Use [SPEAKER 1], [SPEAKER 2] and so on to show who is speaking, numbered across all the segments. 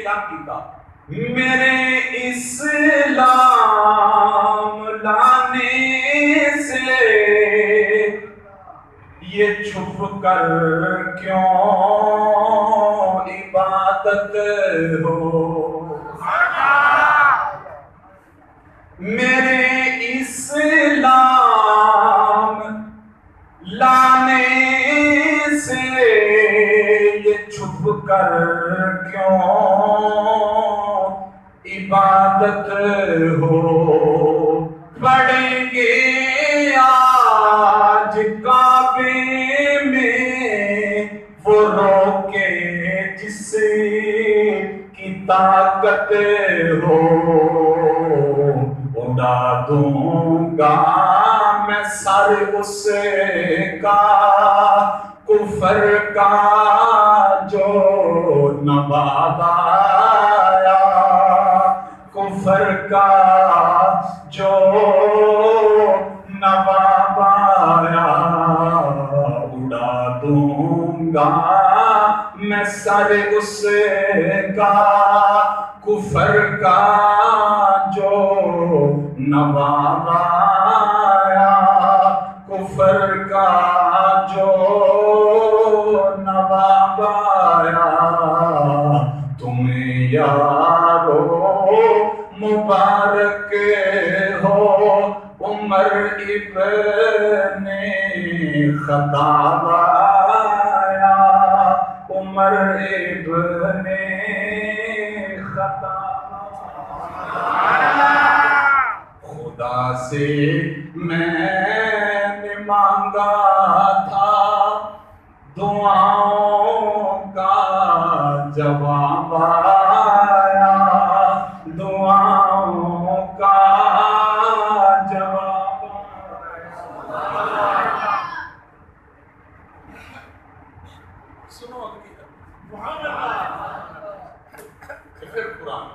[SPEAKER 1] اعلان کیتا میرے اسلام لانے سے یہ چھپ کر کیوں عبادت ہو میرے اسلام لانے سے یہ چھپ کر کیوں عبادت ہو پڑھیں گے آج کعبے میں وہ روکے جس کی طاقت ہو اڑا دوں گا میں سر اس کا کفر کا جو نواب آیا کفر کا جو نواب آیا اڑا دوں گا میں سر اس کا کفر کا جو نواب آیا کفر کا جو نواب آیا تم یارو مبارک ہو عمر ابن خطاب آیا عمر ابن خطاب خدا سے میں نے مانگا تھا دعاؤں کا جواب آیا دعاؤں کا جواب آیا سنو پھر قرآن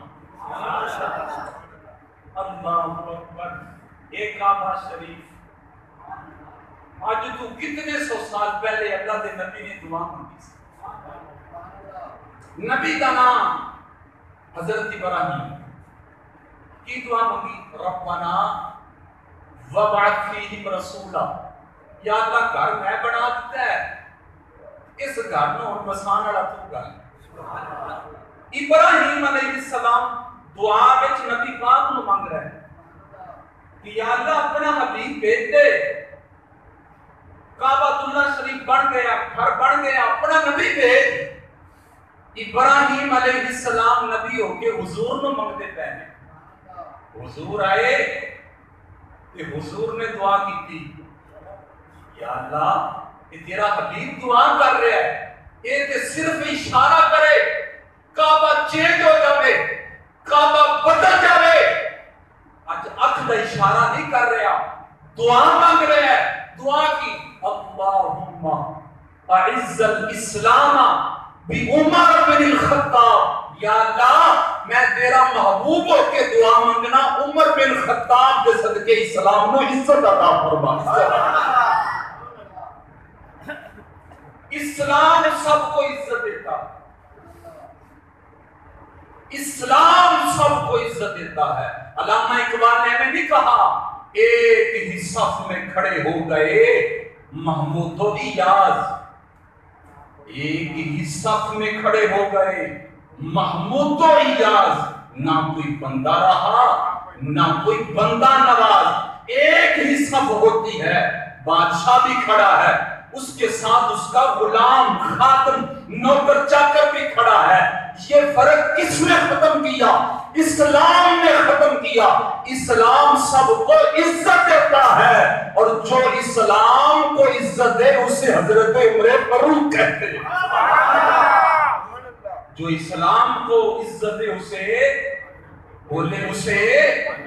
[SPEAKER 1] اللہ اکبر ایک کعبہ شریف آج تو کتنے سو سال پہلے اللہ کے نبی نے دعا مانگی نبی کا نام حضرت ابراہیم کی دعا مانگی ربنا وابعث فیہم رسولا یا اللہ گھر میں بنا دیتا ہے اس گھر میں اور بسان والا تو گل ابراہیم علیہ السلام دعا وچ نبی پاک نو مانگ رہے ہیں کہ یا اللہ اپنا حبیب بھیج دے کعبۃ اللہ شریف بن گیا گھر بن گیا اپنا نبی بھیج ابراہیم علیہ السلام نبی ہو کے حضور نو مانگتے پے نے حضور آئے کہ حضور نے دعا کی تھی یا اللہ یہ تیرا حبیب دعا کر رہا ہے یہ تے صرف اشارہ کرے کعبہ چینج ہو جاوے کعبہ بدل جاوے آج اکھ دا اشارہ نہیں کر رہا دعا مانگ رہا ہے دعا کی اللہم اعز الاسلام بعمر بن الخطاب یا اللہ میں تیرا محبوب ہو کے دعا مانگنا عمر بن خطاب کے صدقے اسلام نو عزت عطا فرما اسلام سب کو عزت دیتا اسلام سب کو عزت دیتا ہے علامہ اقبال نے ہمیں نہیں کہا ایک ہی صف میں کھڑے ہو گئے محمود و ایاز ایک ہی صف میں کھڑے ہو گئے محمود و ایاز نہ کوئی بندہ رہا نہ کوئی بندہ نواز ایک ہی صف ہوتی ہے بادشاہ بھی کھڑا ہے اس کے ساتھ اس کا غلام خاتم نوکر چاکر بھی کھڑا ہے یہ فرق کس نے ختم کیا اسلام نے ختم کیا اسلام سب کو عزت دیتا ہے اور جو اسلام کو عزت دے اسے حضرت عمر فاروق کہتے ہیں جو اسلام کو عزت دے اسے بولے اسے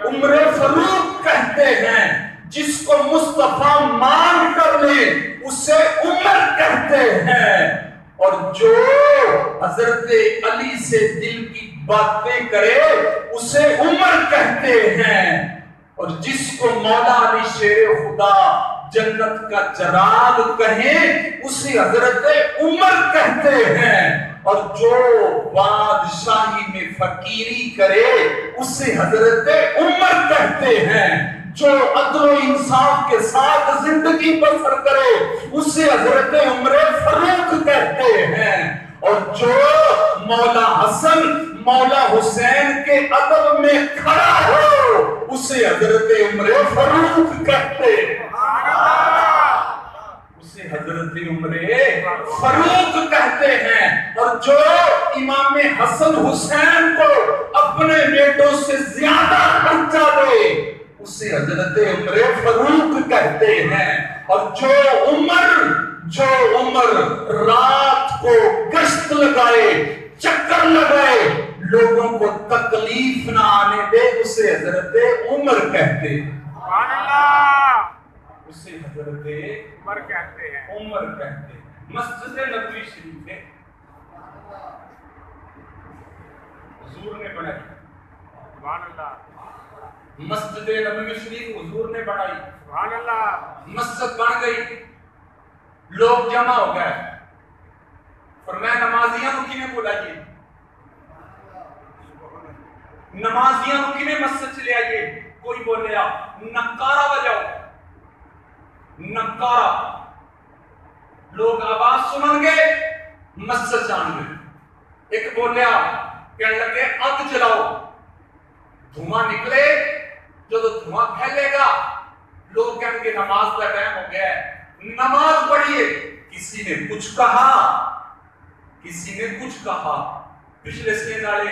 [SPEAKER 1] عمر فاروق کہتے ہیں جس کو مصطفیٰ مان کر لے اسے عمر کہتے ہیں اور جو حضرت علی سے دل کی باتیں کرے اسے عمر کہتے ہیں اور جس کو مولا علی شیر خدا جنت کا چراغ کہیں اسے حضرت عمر کہتے ہیں اور جو بادشاہی میں میں فقیری کرے اسے حضرت عمر کہتے ہیں، جو عدل و انصاف کے ساتھ زندگی بسر کرے اسے حضرت عمر فاروق کہتے ہیں، اور جو مولا حسن مولا حسین کے عدل میں کھڑا ہو اسے حضرت عمر فاروق کہتے ہیں، اسے حضرت عمر فاروق کہتے ہیں۔ اور جو امام حسن حسین کو اپنے بیٹوں سے زیادہ خرچہ دے اسے حضرت عمر فاروق کہتے ہیں، اور جو عمر رات کو گشت لگائے چکر لگائے لوگوں کو تکلیف نہ آنے دے اسے حضرت عمر کہتے ہیں، اسے حضرت عمر کہتے ہیں۔ مسجد نبوی شریف ہے حضور نے بنائی، سبحان اللہ، مسجد نبوی شریف حضور نے بنائی، سبحان اللہ، مسجد بن گئی، لوگ جمع ہو گئے، فرمایا نمازیاں کو کنے بلائیے، نمازیاں کو کنے مسجد چلے آئیے، کوئی بولیا نکارہ بجاؤ، نکارہ، لوگ آواز سنن گے مسجد جان گے، ایک بولیا کہنے لگے آگ جلاؤ، دھواں نکلے، جو دھواں پھیلے گا لوگ کہیں گے نماز کا ٹائم ہو گیا ہے، نماز پڑھیے، کسی نے کچھ کہا، کسی نے کچھ کہا، پچھلے سین والے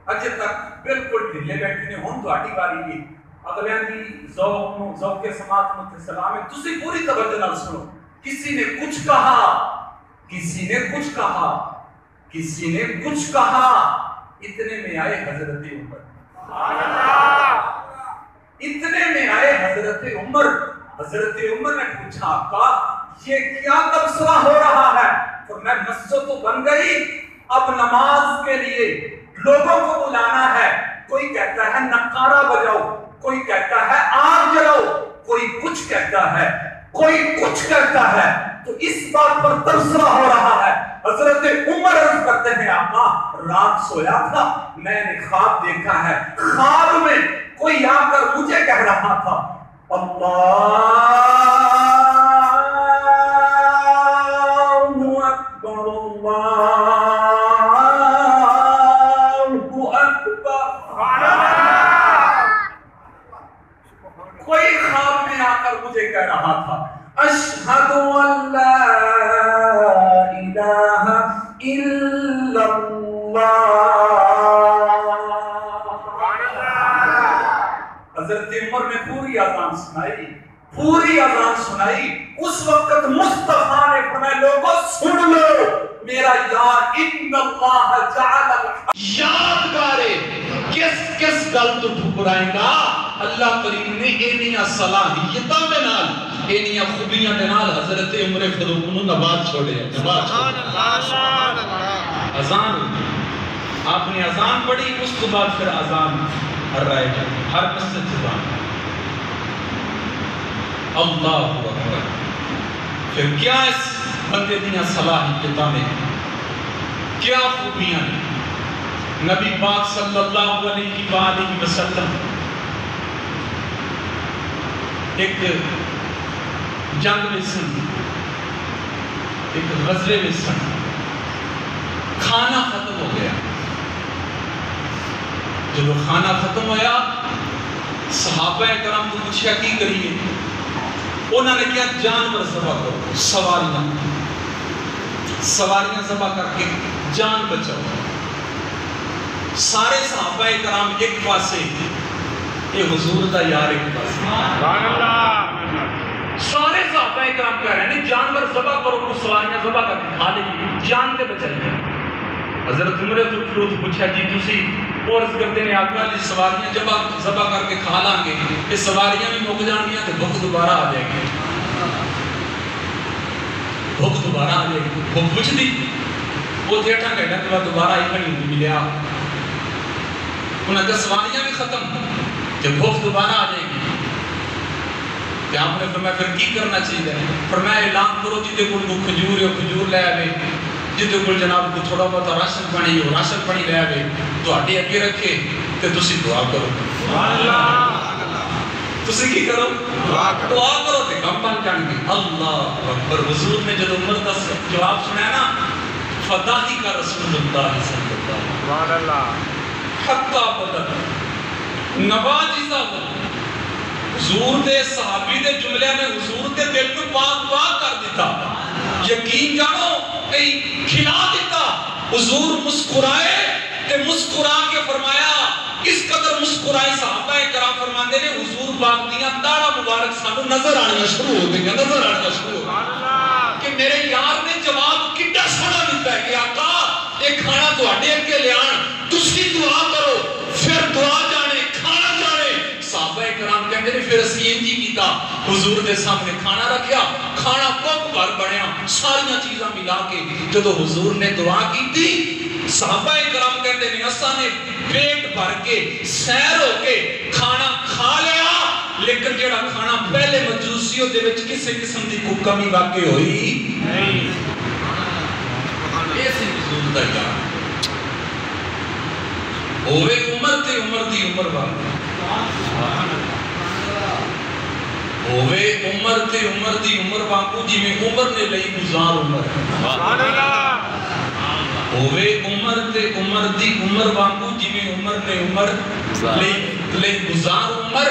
[SPEAKER 1] اجے تک بالکل ڈھلے بیٹھے نے، ہن تہاڈی باری ہے، اگلیاں دی ذوق کے سماعت میں سلام ہے، تسی پوری توجہ نال سنو، کسی نے کچھ کہا، کسی نے کچھ کہا، کسی نے کچھ کہا، اتنے میں آئے حضرت عمر، اتنے میں آئے حضرت عمر، حضرت عمر نے پوچھا آقا یہ کیا تبصرہ ہو رہا ہے؟ فرمایا مسجد تو بن گئی، اب نماز کے لیے لوگوں کو بلانا ہے، کوئی کہتا ہے نکارہ بجاؤ، کوئی کہتا ہے آگ جلاؤ، کوئی کچھ کہتا ہے، کوئی کچھ کہتا ہے، تو اس بات پر تبصرہ ہو رہا ہے۔ حضرت عمر عرض کرتے ہیں آقا رات سویا تھا، میں نے خواب دیکھا ہے، خواب میں کوئی آ کر مجھے کہہ رہا تھا اللہ اکبر اللہ اکبر، کوئی خواب میں آ کر مجھے کہہ رہا تھا اشہد ان لا الہ الا اللہ۔ حضرت عمر نے پوری اذان سنائی، پوری اذان سنائی، اس وقت مصطفیٰ نے فرمایا لوگوں سن لو میرا یار ان اللہ جعل یادگارے کس کس گل تو ٹھکرائیں گا، اللہ کریم نے اینیاں صلاحیتاں دے نال اینیاں خوبیاں دے نال حضرت عمر فاروق نوں نبات چھوڑے، نبات چھوڑے۔ اذان آپ نے اذان پڑھی، اس کے بعد پھر اذان ہر رائے جا ہر مسجد زبان اللہ اکبر۔ پھر کیا اس بندے دیاں صلاحیتاں میں کیا خوبیاں ہیں؟ نبی پاک صلی اللہ علیہ وآلہ وسلم ایک جنگ میں سن، ایک غزوے میں سن، کھانا ختم ہو گیا، جب کھانا ختم ہویا صحابہ کرام کو پوچھا کی کریے، انہوں نے کیا جانور ذبح کرو، سواریاں ذبح کر کے جان بچاؤ۔ سارے صحابہ کرام ایک پاسے، اے حضور دا یار ایک پاسے، سارے صحابہ کرام کہہ رہے ہیں جانور ذبح کرو، کو سواریاں ذبح کر کے کھا لیں، جان کے بچائیں۔ حضرت عمر فاروق پوچھا جی تسی وہ عرض کرتے ہیں آقا جی سواریاں ذبح کر کے کھا لیں گے، یہ سواریاں بھی مک جان گیا تو بھوک دوبارہ آ جائے گی، بھوک دوبارہ آ جائے گی، بھوک پوچھ دی وہ دیٹھا گھنٹہ کے بعد دوبارہ ہی کھڑی ہوئی ملیا، انہوں نے سواریاں بھی ختم، جب بھوک دوبارہ آ جائے گی کہ آپ نے فرمایا پھر کی کرنا چاہیے؟ فرمایا اعلان کرو جی دے کو کھجور یا کھجور لے آئے، جدے کول جناب کو تھوڑا بہت راشن پانی ہو راشن پانی لے آوے تواڈے اگے رکھے تے تسی دعا کرو اللہ تسی کی کرو دعا کرو تے کم بن جان گے اللہ اکبر حضور نے جب عمر دا جواب سنایا نا فداہی کا رسول اللہ صلی اللہ علیہ وسلم حتی بدل نواجزہ حضور دے صحابی دے جملے میں حضور دے دل کو پاک پاک کر دیتا یقین جانو کہیں کھلا دیتا حضور مسکرائے تے مسکرا کے فرمایا اس قدر مسکرائی صحابہ کرام فرماندے نے حضور پاک دیاں داڑھا مبارک سانو نظر آنیا شروع ہو گئی نظر آنیا شروع ہو کہ میرے یار نے جواب کتنا سونا دیتا ہے کہ آقا ایک کھانا تو اڈے کے لے آن تسی دعا کرو پھر دعا جانے کھانا جانے صحابہ کرام کہتے ہیں پھر اسی انجی کیتا حضور دے سامنے کھانا رکھیا کھانا کوک بھر بڑھیا ساریاں چیزاں ملا کے جدو حضور نے دعا کی تھی صحابہ کرام کہتے ہیں اساں نے پیٹ بھر کے سیر ہو کے کھانا کھا لیا لیکن جڑا کھانا پہلے مجوسیوں دے وچ کسی قسم دی کوئی کمی واقع ہوئی نہیں ایسی حضور دا یار ہوئے عمر تے عمر دی عمر والا ہوئے عمر تے عمر دی عمر واقعو جی میں عمر نے لئی گزار عمر ہوئے عمر تے عمر دی عمر واقعو جی میں عمر نے عمر لئی گزار عمر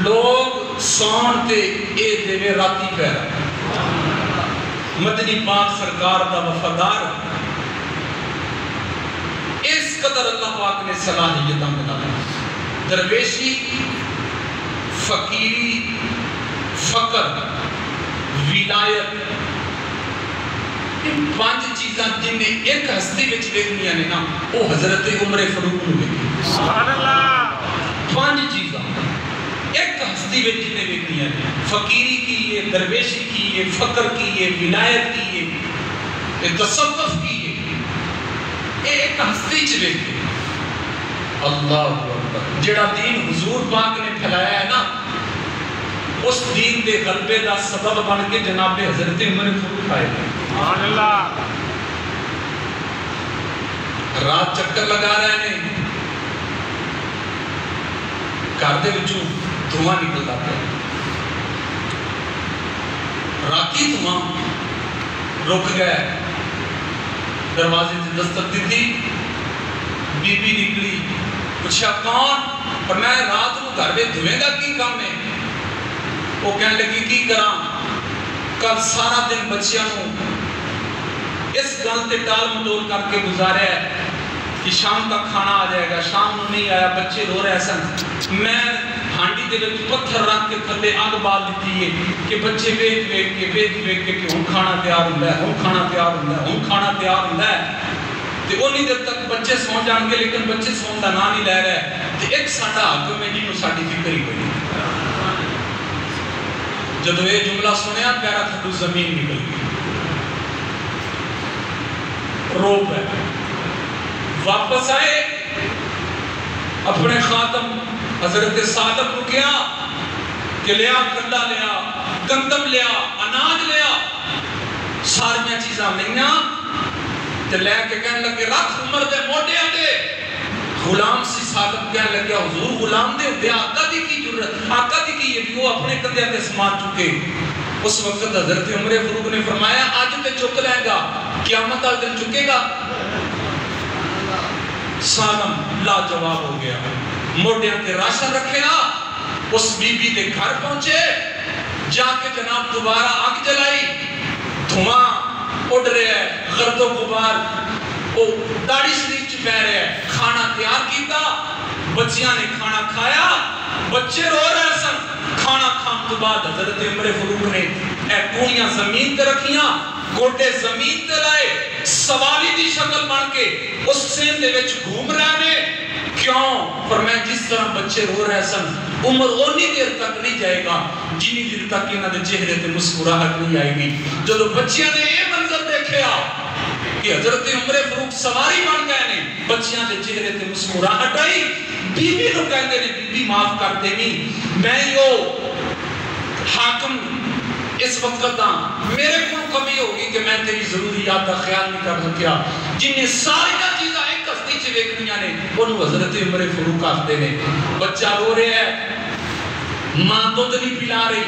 [SPEAKER 1] لوگ سون تے اے دیوے راتی پیرا مدنی پاک سرکار دا وفادار اس قدر اللہ پاک نے صلاحیتاں بنا درویشی فقیری فقر ولایت ان پانچ چیزاں جن نے ایک ہستی وچ ویکھنیاں نے نا وہ حضرت عمر فاروق نو ویکھی سبحان اللہ پانچ چیزاں ایک ہستی وچ جن نے ویکھنیاں نے فقیری کی ہے درویشی کی ہے فقر کی ہے ولایت کی ہے تصوف کی ہے ایک ہستی چ ویکھی اللہ اکبر جڑا دین حضور پاک نے پھیلایا ہے نا اس دین دے غلبے دا سبب بن کے جناب حضرت عمر فاروق آئے سبحان اللہ رات چکر لگا رہے ہیں گھر دے وچوں دھواں نکلدا پیا راتی دھواں رک گئے دروازے سے دستک دی تھی بی بی نکلی پوچھا کون پر میں رات کو گھر میں دھویں گا کی کام ہے وہ کہنے لگی کی کراں کل سارا دن بچیاں اس گل تے ٹال مٹول کر کے گزارے ہے کہ شام تک کھانا آ جائے گا شام نہیں آیا بچے رو رہے سن میں ہانڈی دے وچ پتھر رکھ کے تھلے آگ بال دیتی ہے کہ بچے ویکھ کے کہ ہن کھانا تیار ہوندا ہے ہن کھانا تیار ہوندا ہے ہن کھانا تیار ہوندا ہے تے اونی دیر تک بچے سو جان گے لیکن بچے سون دا نام نہیں لے رہے تے ایک ساڈا حاکم ہے جنوں ساڈی فکر ہی کوئی نہیں جدو یہ جملہ سنیا پیرا تھڈو زمین نکل گئی روب ہے واپس آئے اپنے خاتم حضرت صادق کو کیا کہ لیا کنڈا لیا گندم لیا اناج لیا ساریاں چیزاں لیا تے لے کے کہنے لگے رکھ عمر دے موڈے آتے غلام سی صادق کہنے لگیا حضور غلام دے ہوتے آقا دی کی جرت آقا دی کی یہ بھی وہ اپنے کندے آتے سمان چکے اس وقت حضرت عمر فاروق نے فرمایا آج تے چک لیں گا قیامت آل دن چکے گا سالم لا جواب ہو گیا موڈے آتے راشن رکھے اس بی بی دے گھر پہنچے جا کے جناب دوبارہ آگ جلائی دھواں اڑ رہے ہیں غرد و غبار وہ داڑھی شریف چ پہ رہے ہیں کھانا تیار کیتا بچیاں نے کھانا کھایا بچے رو رہے سن کھانا کھان تو بعد حضرت عمر فاروق نے اے کونیاں زمین تے رکھیاں گوٹے زمین تے لائے سوالی دی شکل بن کے اس سین دے وچ گھوم رہے نے کیوں فرمایا جس طرح بچے رو رہے سن عمر اونی دیر تک نہیں جائے گا جنی دیر تک انہاں دے چہرے تے مسکراہٹ نہیں آئے گی جدوں بچیاں نے یہ منظر دیکھیا کہ حضرت عمر فاروق سواری بن گئے نے بچیاں دے چہرے تے مسکراہٹ آئی بی بی نو کہندے نے بی بی معاف کر دینی میں یو حاکم اس وقت دا میرے کو کمی ہوگی کہ میں تیری ضروریات کا خیال نہیں کر سکیا. جنہیں ساری چیزاں ایک ہستی چ ویکھنیاں نے انہوں حضرت عمر فاروق آخدے نے. بچہ رو رہا ہے, ماں دودھ نہیں پلا رہی,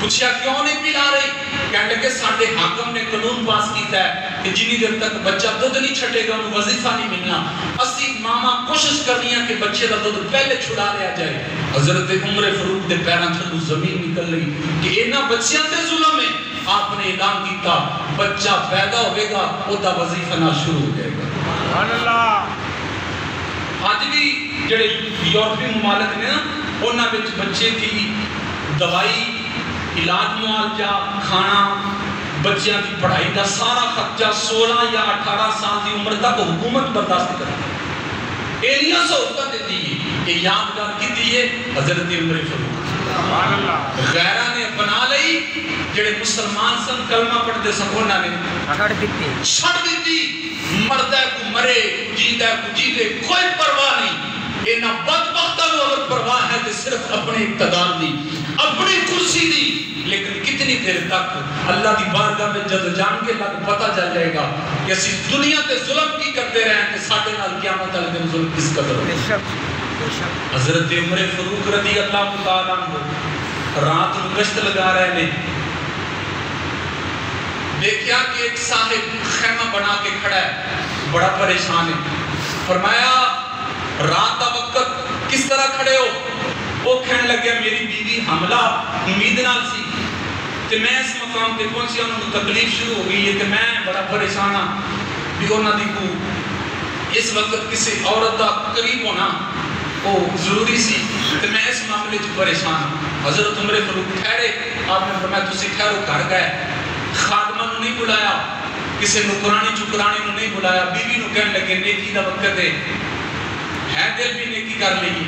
[SPEAKER 1] پوچھا کیوں نہیں پلا رہی؟ کہنے لگے ساڈے حاکم نے قانون پاس کیتا ہے کہ جنی دیر تک بچہ دودھ نہیں چھٹے گا انہوں وظیفہ نہیں ملنا. اسی ماما کوشش کرنی ہے کہ بچے کا دودھ پہلے چھڑا لیا جائے. حضرت عمر فاروق دے پیراں تھلوں زمین نکل رہی کہ انہاں بچیاں تے ظلم ہے. آپ نے اعلان کیتا بچہ پیدا ہوئے گا اودا وظیفہ نہ شروع ہو جائے گا. سبحان اللہ. آج بھی جڑے یورپی ممالک نے نا انہاں وچ بچے کی دوائی, علاج معالجہ, کھانا, بچیاں کی پڑھائی کا سارا خرچہ 16 یا 18 سال کی عمر تک حکومت برداشت کرتی ہے. ایلیاں سہولت دیتی ہے. یہ یادگار کی دی ہے حضرت عمر فاروق. غیرہ نے بنا لئی جڑے مسلمان سن کلمہ پڑھتے سن انہاں نے چھڑ دیتی. مردہ کو مرے, جیدہ کو جیدے, کوئی پرواہ نہیں. انہاں بدبختہ کو اگر پرواہ ہے تو صرف اپنے اقتدار دی, اپنی کرسی دی. لیکن کتنی دیر تک اللہ دی بارگاہ میں جد جان کے لگ پتہ چل جائے گا کہ اسی دنیا تے ظلم کی کرتے رہے ہیں کہ ساڑھے نال قیامت والے دن ظلم کس قدر ہو. حضرت عمر فاروق رضی اللہ تعالیٰ عنہ رات میں گشت لگا رہے ہیں. دیکھیا کہ ایک صاحب خیمہ بنا کے کھڑا ہے, بڑا پریشان ہے. فرمایا رات کا وقت کس طرح کھڑے ہو؟ وہ کہنے لگے میری بیوی حملہ امید نال سی کہ میں اس مقام تے پہنچیا, انہوں نے تکلیف شروع ہو گئی ہے کہ میں بڑا پریشان ہاں بھی انہاں دی کو اس وقت کسی عورت دا قریب ہونا وہ ضروری سی کہ میں اس معاملے چ پریشان ہوں. حضرت عمر فاروق ٹھہرے. آپ نے فرمایا تسی ٹھہرو, گھر گئے, خادمہ نو نہیں بلایا, کسی نکرانی چکرانی نو نہیں بلایا. بیوی نو کہنے لگے نیکی دا وقت ہے دل بھی نیکی کر لئی.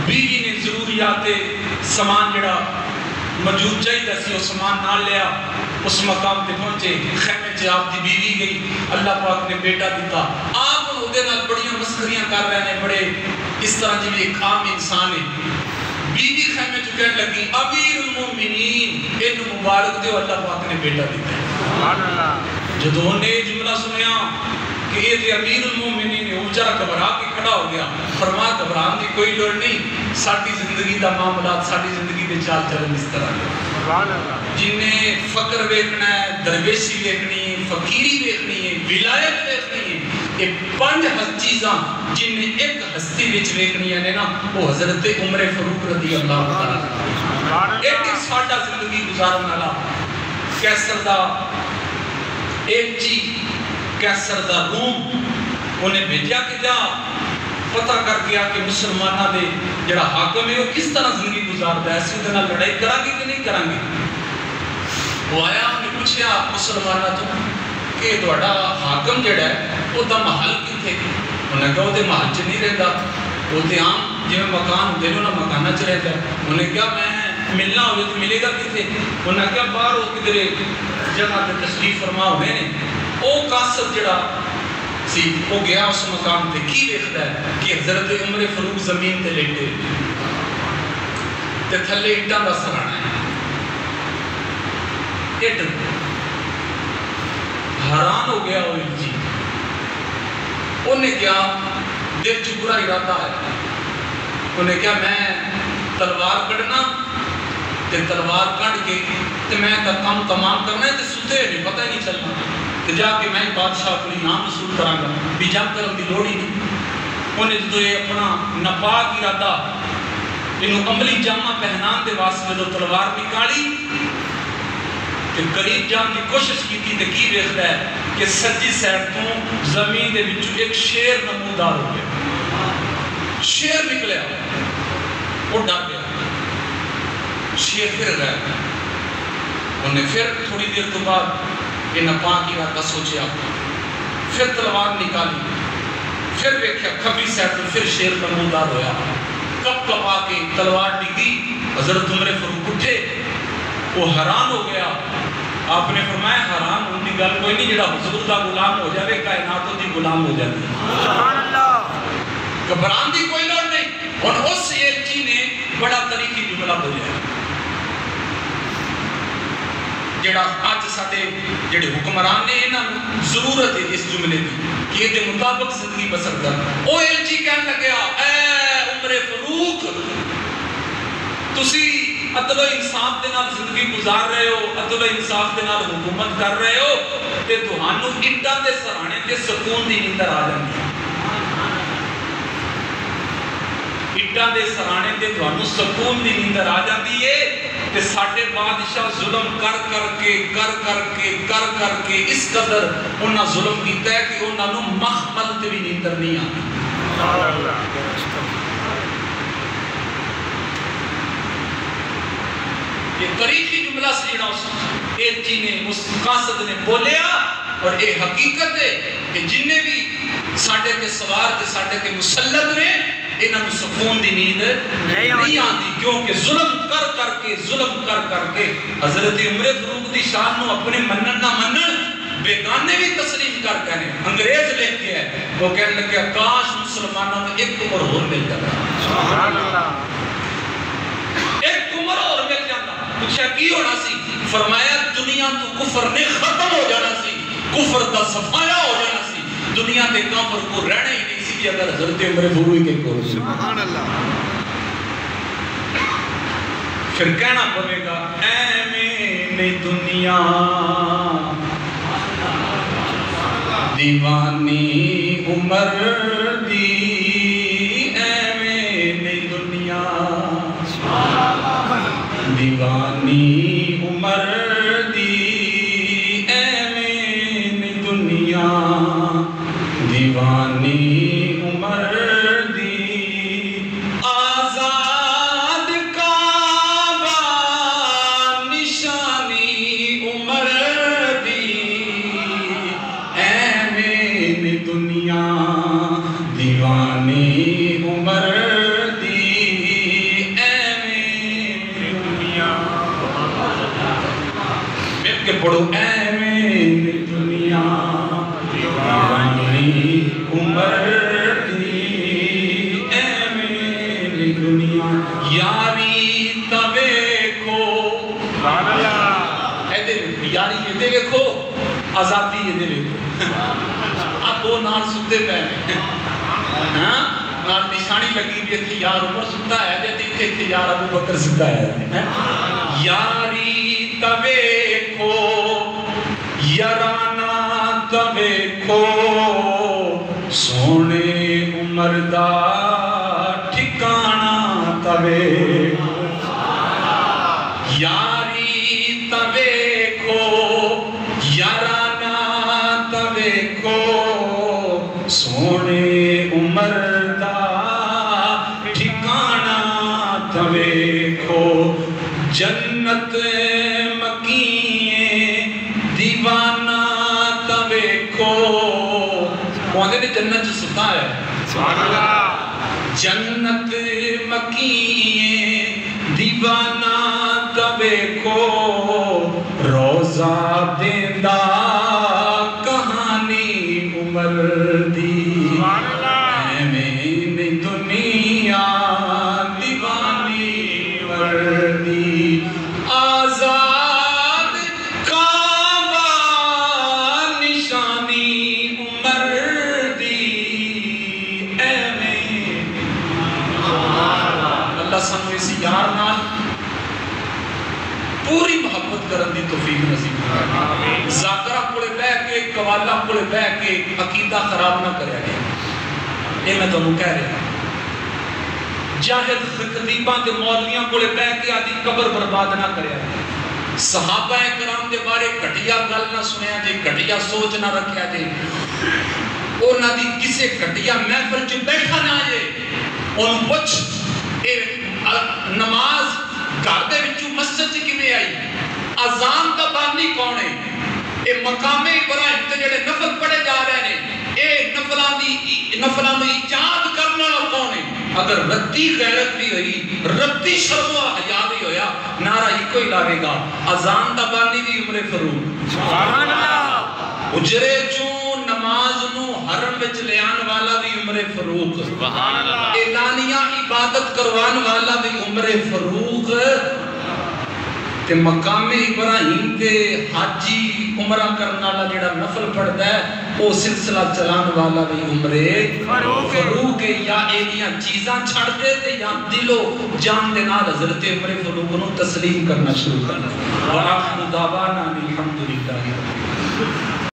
[SPEAKER 1] بیوی نے ضروریات سامان جڑا موجود چاہیے سی وہ سامان نہ لیا, اس مقام تے پہنچے. خیمے چ آپ دی بیوی گئی, اللہ پاک نے بیٹا دیتا. آپ دے نال بڑیاں مسخریاں کر رہے ہیں, بڑے اس طرح جی ایک عام انسان ہے. بیوی خیمے چ کہنے لگی امیر المومنین ان مبارک دیو اللہ پاک نے بیٹا دیتا ہے. سبحان اللہ. جدوں نے جملہ سنیا کہ یہ تے امیر المومنین ہے, وہ بیچارہ گھبرا کے کھڑا ہو گیا. فرمایا گھبران دی کوئی لوڑ نہیں, ساری زندگی دا معاملات, ساری زندگی دے چال چلن اس طرح ہے. سبحان اللہ. جنہیں فقر ویکھنا ہے, درویشی ویکھنی ہے, فقیری ویکھنی ہے, ولایت ویکھنی ہے, یہ 5 چیزاں جنہیں ایک ہستی وچ ویکھنی ہے نا وہ حضرت عمر فاروق رضی اللہ تعالیٰ. ایک ساڈا زندگی گزارن والا کیسر دا ایک چیز, کیسر دا روم انہیں بھیجا کہ جا پتہ کر گیا کہ مسلمانہ دے جڑا حاکم ہے وہ کس طرح زندگی گزارتا ہے, اسی دنہ لڑائی کرا گی کہ نہیں کرا گی. وہ آیا انہیں پوچھیا مسلمانہ تو کہ دوڑا حاکم جڑا ہے وہ دا محل کی تھے. انہیں کہا وہ دے محل چ نہیں رہتا, وہ دے عام جو مکان ہوتے ہیں انہیں مکانہ چ رہتا ہے. انہیں کہا میں ملنا ہوئے تو ملے گا کی تھے. انہیں کہا باہر ہو کدھر جگہ تے تشریف فرما ہوئے نے. وہ قاصد جڑا سی وہ گیا اس مقام تے کی دیکھتا ہے کہ حضرت عمر فاروق زمین تے لیٹے تے تھلے اٹاں دا سرانا ہے. اٹ حیران ہو گیا وہ جی. انہیں کیا دل چ برا ارادہ ہے. انہیں کیا میں تلوار کڑنا تے تلوار کڑ کے تے میں تا کام تمام کرنا ہے تے ستے نہیں پتہ ہی نہیں چلنا کہ جا کے میں بادشاہ اپنی نام رسول کرا گا بھی جنگ کرن دی لوڑ ہی نہیں. انہیں جو اپنا ناپاک ارادہ انہوں عملی جامہ پہنان دے واسطے جو تلوار نکالی کہ قریب جان کی کوشش کی تھی کی دیکھتا ہے کہ سجی سیڈ تو زمین دے وچوں ایک شیر نمودار ہو گیا. شیر نکلیا, وہ ڈر گیا. شیر پھر گیا. انہیں پھر تھوڑی دیر تو بعد یہ ناپاک ارادہ سوچیا, پھر تلوار نکالی, پھر دیکھا کھبی سیڈ تو پھر شیر نمودار ہویا. کب کب آ کے تلوار ڈگی. حضرت عمر فاروق اٹھے, وہ حیران ہو گیا. آپ نے فرمایا حیران ہونے کی گل کوئی نہیں, جڑا حضور دا غلام ہو جائے کائناتوں دی غلام ہو جاتی. سبحان اللہ. گھبران دی کوئی لوڑ نہیں. اور اس ایلچی نے بڑا تاریخی جملہ بولیا. جڑا آج ساڑے جڑے حکمران نے انہاں ضرورت ہے اس جملے کی کہ یہ دے مطابق زندگی بسر کر او ایلچی کہنے لگیا اے عمر فاروق تسی عدل و انصاف دے نال زندگی گزار رہے ہو عدل و انصاف دے نال حکومت کر رہے ہو تے تہانوں اٹاں دے سرانے تے سکون دی نیندر آ جاندی ہے اٹاں دے سرانے تے تہانوں سکون دی نیندر آ جاندی ہے تے ساڈے بادشاہ ظلم کر کے اس قدر انہاں ظلم کیتا ہے کہ انہاں نو مخمل تے بھی نیندر نہیں آتی یہ تاریخی جملہ سے جڑا اس ایلچی نے اس قاصد نے بولیا اور یہ حقیقت ہے کہ جننے بھی ساڈے کے سوار تے ساڈے کے مسلط نے انہاں نو سکون دی نیند نہیں آتی کیونکہ ظلم کر کے حضرت عمر فاروق دی شان نو اپنے منن نہ منن بیگانے بھی تسلیم کر کہنے انگریز لے کے ہے وہ کہنے لگے کاش مسلمانوں میں ایک عمر اور مل جاتا سبحان اللہ ایک عمر اور مل جاتا پوچھا کی ہونا سی فرمایا دنیا تو کفر نے ختم ہو جانا سی کفر دا صفایا ہو جانا سی دنیا تے کافر کو رہنا ہی نہیں سی اگر حضرت عمر فاروق کے کو سبحان اللہ پھر کہنا پڑے گا اے میں دنیا دیوانی عمر دی اے میں دنیا دیوانی عمر دی اے میں دنیا دیوانی عمر دی آزاد کعبہ نشانی عمر دی اے میں دنیا دیوانی عمر پڑھو اے میری دنیا دیوانی عمر دی اے میری دنیا یاری تویکھو اے دے یاری یہ دے ویکھو آزادی یہ دے ویکھو اب وہ نال ستے پہنے نال نشانی لگی بھی تھی یار عمر ستا ہے جیتے تھے یار ابو بکر ستا ہے یاری تویکھو یارانا تویکھو سونے عمر دا ٹھکانا تویکھو یاری تویکھو یارانا تویکھو سونے عمر دا ٹھکانا تویکھو جنت دیوانہ تویکھو کہتے ہیں جنت جو ستا ہے سبحان اللہ جنت مکین دیوانہ تویکھو روزہ دیندہ کہانی عمر دی اے میں دنیا دیوانی عمر دی آزاد کعبہ نشانی عمر دی اے میں اللہ سانو اسی یار نال پوری محبت کرن دی توفیق نصیب کرے ذاکرہ کولے بیٹھ کے قوالا کولے بیٹھ کے عقیدہ خراب نہ کرے گا یہ میں تمہیں کہہ رہا ہوں جاہل خطیباں تے مولیاں کولے بیٹھ کے آدھی قبر برباد نہ کرے گا صحابہ کرام دے بارے گھٹیا گل نہ سنیا جے گھٹیا سوچ نہ رکھیا جے انہاں دی کسے گھٹیا محفل چ بیٹھا نہ جے ان پوچھ اے نماز گھر دے وچوں مسجد چ کیویں آئی اذان دا بانی کون ہے اے مقام ابراہیم تے جڑے نفل پڑھے جا رہے ہیں اے نفلاں دی ایجاد کرنا کون ہے اگر رتی غیرت بھی ہوئی رتی شرم و حیا بھی ہویا نعرہ ہی کوئی لاوے گا اذان دا بانی بھی عمر فاروق سبحان اللہ اجرے چوں نماز نو حرم وچ لے آن والا بھی عمر فاروق سبحان اللہ اعلانیہ عبادت کروان والا بھی عمر فاروق تے مقام ابراہیم تے حاجی عمرہ کرنا والا جڑا نفل پڑھتا ہے وہ سلسلہ چلان والا بھی عمرے فاروق یا ایلیاں چیزاں چھڑ دے تے یا دل و جان دے نال حضرت عمر فاروق نو تسلیم کرنا شروع کرنا. ورنہ